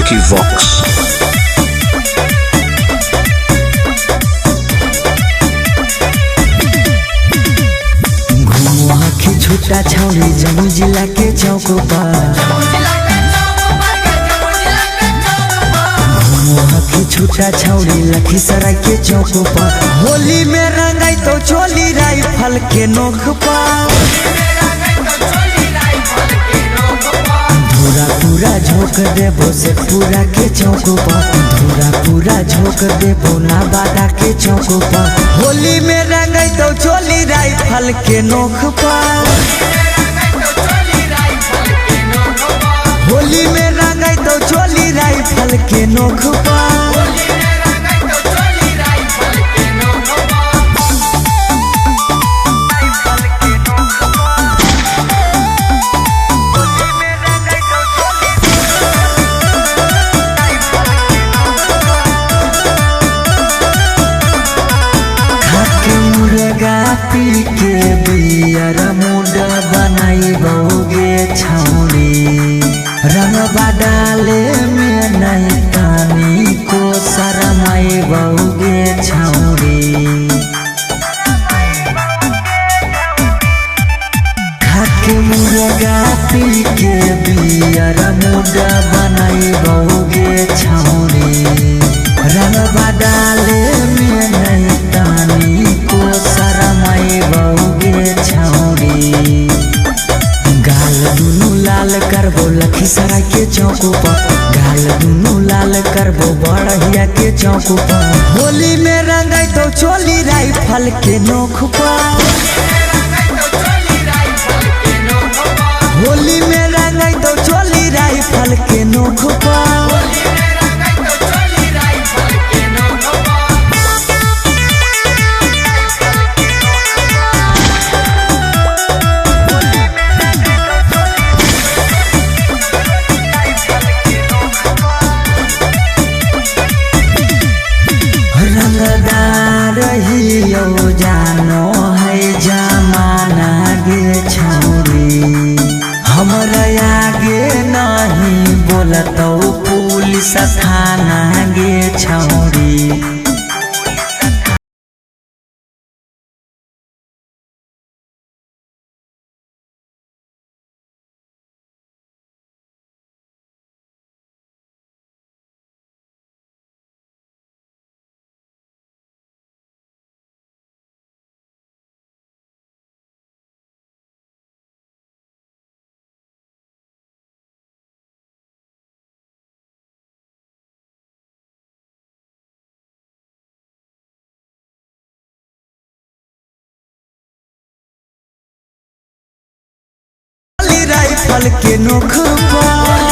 Vicky Vox. छुट्टा छौड़ी जमुई जिला के चौक पर छुट्टा छौड़ी लखीसराय के चौक पर होली में रंगाई तो चोली राइफल के नोक पर धूरा पूरा झोंक देबो से पूरा के चौक पर धूरा पूरा झोंक देबो ना बादा के चौक पर होली में रंगाई तो चोली राइफल के नोक पर होली में रंगाई तो चोली राइफल के नोक पर पी के बियर मुड बनाई बौगे छौड़ी रंगबा डाले में नहीं तानी को शरमाई बौगे छौड़ी खाके मुर्गा पी के बियर मुड बनाई बौगे छौड़ी रंगबा डाले में नहीं तानी को शरमाई बौगे छौड़ी गाल दुनू लाल करबो लखीसराय के चौक पर गाल दुनू लाल करबो बड़हिया के चौक पर होली में रंगाई तो चोली राइफल के नोक पर होली में रंगाई तो चोली राइफल के नोक पर रंगदार ही जानो है जमाना गे छौड़ी हमरा आगे नहीं बोलतो पुलिस थाना गे छौड़ी। राइफल के नोक पर